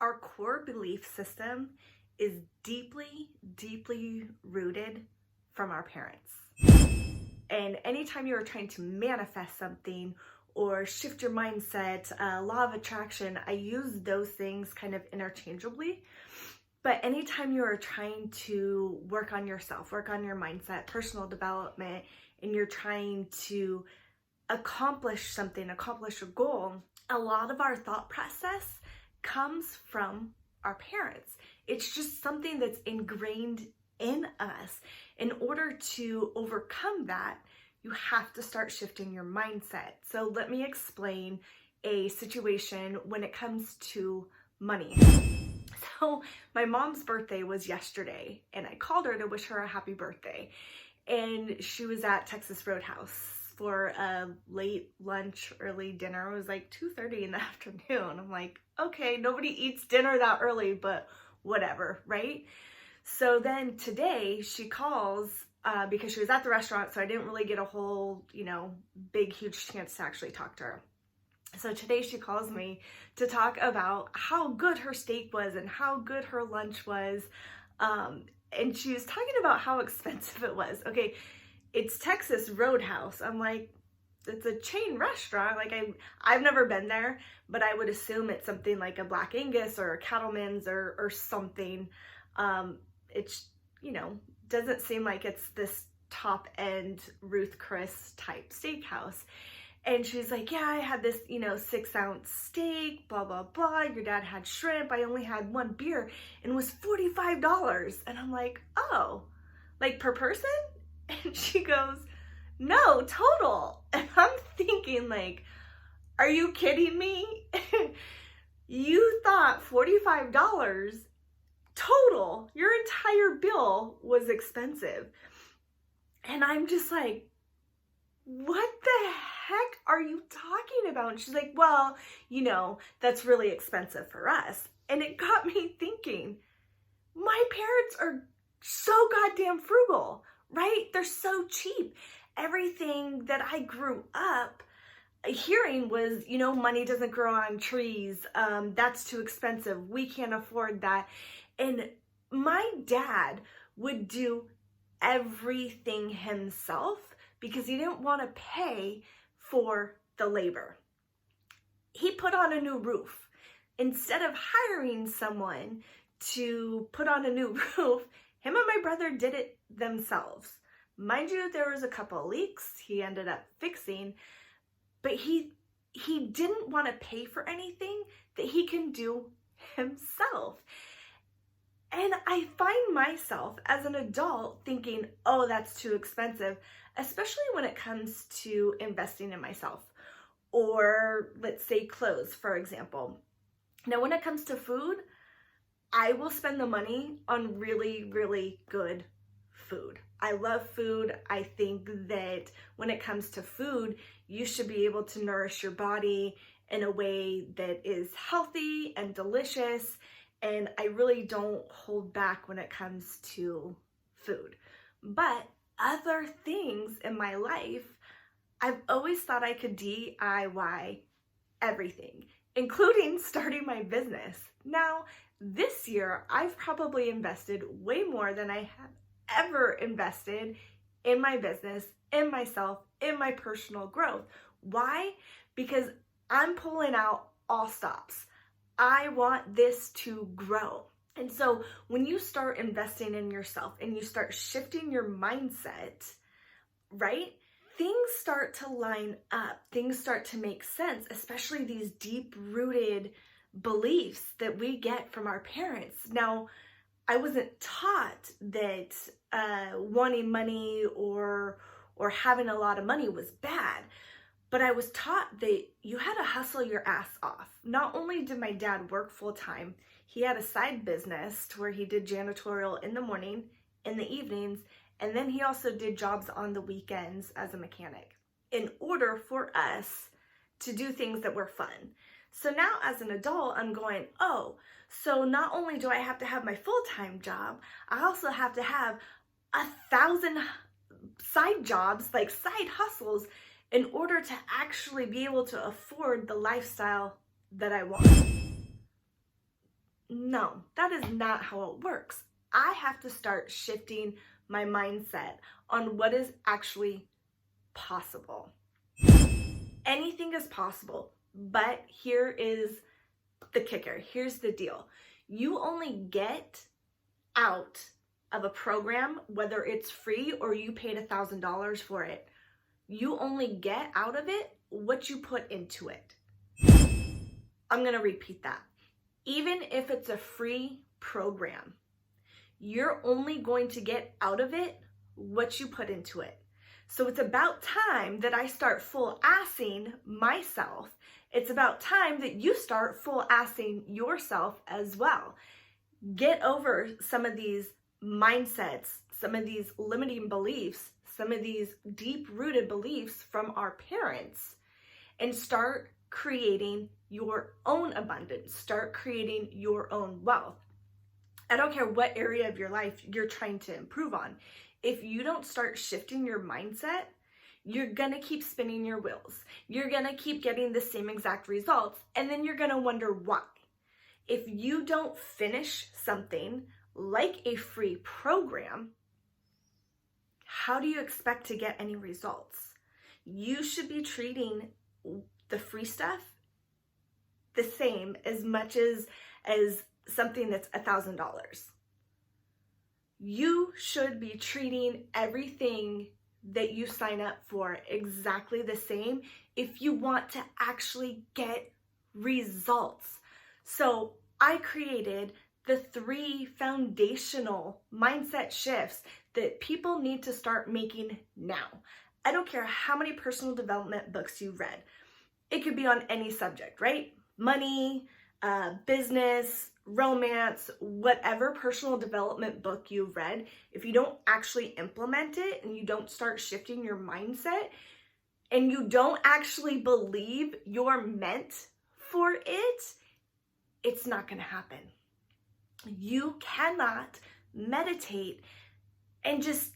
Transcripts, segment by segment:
Our core belief system is deeply, deeply rooted from our parents. And anytime you are trying to manifest something or shift your mindset, law of attraction, I use those things kind of interchangeably. But anytime you are trying to work on yourself, work on your mindset, personal development, and you're trying to accomplish something, accomplish a goal, a lot of our thought process comes from our parents. It's just something that's ingrained in us. In order to overcome that, you have to start shifting your mindset. So let me explain a situation when it comes to money. So my mom's birthday was yesterday, and I called her to wish her a happy birthday. And she was at Texas Roadhouse for a late lunch, early dinner. It was like 2:30 in the afternoon. I'm like, okay, nobody eats dinner that early, but whatever, right? So then today she calls because she was at the restaurant, so I didn't really get a whole, big, huge chance to actually talk to her. So today she calls me to talk about how good her steak was and how good her lunch was. And she was talking about how expensive it was. Okay, it's Texas Roadhouse. I'm like, it's a chain restaurant. Like I've never been there, but I would assume it's something like a Black Angus or a Cattleman's or something. It's, doesn't seem like it's this top end Ruth Chris type steakhouse. And she's like, yeah, I had this, 6-ounce steak, blah, blah, blah. Your dad had shrimp. I only had one beer and it was $45. And I'm like, oh, like per person? And she goes, no, total. And I'm thinking like, are you kidding me? You thought $45 total, your entire bill was expensive. And I'm just like, what the heck are you talking about? And she's like, well, that's really expensive for us. And it got me thinking, my parents are so goddamn frugal, right? They're so cheap. Everything that I grew up hearing was, money doesn't grow on trees. That's too expensive. We can't afford that. And my dad would do everything himself because he didn't want to pay for the labor. He put on a new roof. Instead of hiring someone to put on a new roof, him and my brother did it themselves. Mind you, there was a couple of leaks he ended up fixing, but he didn't want to pay for anything that he can do himself. And I find myself as an adult thinking, oh, that's too expensive, especially when it comes to investing in myself or let's say clothes, for example. Now, when it comes to food, I will spend the money on really, really good food. I love food. I think that when it comes to food, you should be able to nourish your body in a way that is healthy and delicious. And I really don't hold back when it comes to food. But other things in my life, I've always thought I could DIY everything, including starting my business. Now, this year, I've probably invested way more than I have ever invested in my business, in myself, in my personal growth. Why? Because I'm pulling out all stops. I want this to grow. And so when you start investing in yourself and you start shifting your mindset, right? Things start to line up. Things start to make sense, especially these deep-rooted beliefs that we get from our parents. Now, I wasn't taught that wanting money or having a lot of money was bad. But I was taught that you had to hustle your ass off. Not only did my dad work full time, he had a side business to where he did janitorial in the morning, in the evenings, and then he also did jobs on the weekends as a mechanic in order for us to do things that were fun. So now as an adult, I'm going, oh, so not only do I have to have my full-time job, I also have to have 1,000 side jobs, like side hustles, in order to actually be able to afford the lifestyle that I want. No, that is not how it works. I have to start shifting my mindset on what is actually possible. Anything is possible, but here is the kicker. Here's the deal. You only get out of a program, whether it's free or you paid $1,000 for it, you only get out of it what you put into it. I'm going to repeat that. Even if it's a free program, you're only going to get out of it what you put into it. So it's about time that I start full-assing myself. It's about time that you start full-assing yourself as well. Get over some of these mindsets, some of these limiting beliefs, some of these deep-rooted beliefs from our parents, and start creating your own abundance. Start creating your own wealth. I don't care what area of your life you're trying to improve on. If you don't start shifting your mindset, you're gonna keep spinning your wheels. You're gonna keep getting the same exact results, and then you're gonna wonder why. If you don't finish something like a free program, how do you expect to get any results? You should be treating the free stuff the same as much as something that's $1,000. You should be treating everything that you sign up for exactly the same if you want to actually get results. So I created the 3 foundational mindset shifts that people need to start making now. I don't care how many personal development books you've read. It could be on any subject, right? Money, business, romance, whatever personal development book you've read, if you don't actually implement it and you don't start shifting your mindset and you don't actually believe you're meant for it, it's not going to happen. You cannot meditate and just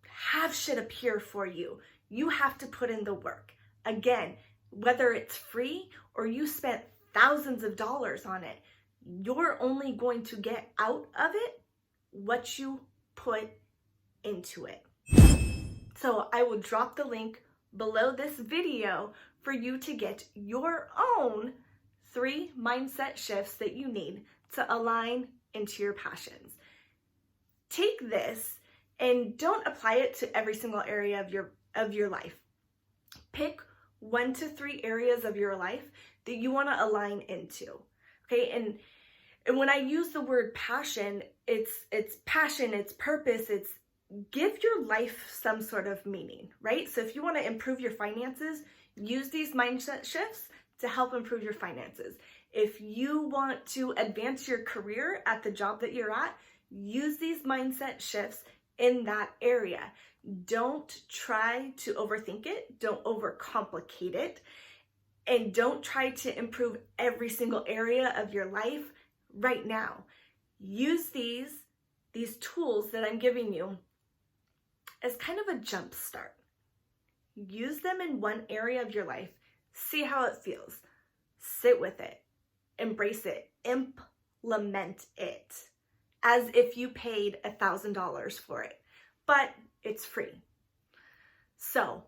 have shit appear for you. You have to put in the work. Again, whether it's free or you spent thousands of dollars on it, you're only going to get out of it what you put into it. So I will drop the link below this video for you to get your own 3 mindset shifts that you need to align into your passions. Take this and don't apply it to every single area of your life. Pick 1 to 3 areas of your life that you want to align into. Okay, and when I use the word passion, it's passion, it's purpose, it's give your life some sort of meaning, right? So if you want to improve your finances, use these mindset shifts to help improve your finances. If you want to advance your career at the job that you're at, use these mindset shifts in that area. Don't try to overthink it. Don't overcomplicate it. And don't try to improve every single area of your life right now. Use these tools that I'm giving you as kind of a jump start. Use them in one area of your life. See how it feels. Sit with it. Embrace it. Implement it as if you paid $1,000 for it, but it's free. So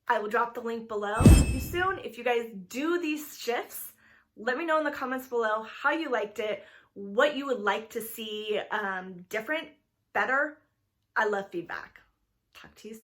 I will drop the link below. See you soon. If you guys do these shifts, let me know in the comments below how you liked it, what you would like to see different, better. I love feedback. Talk to you soon.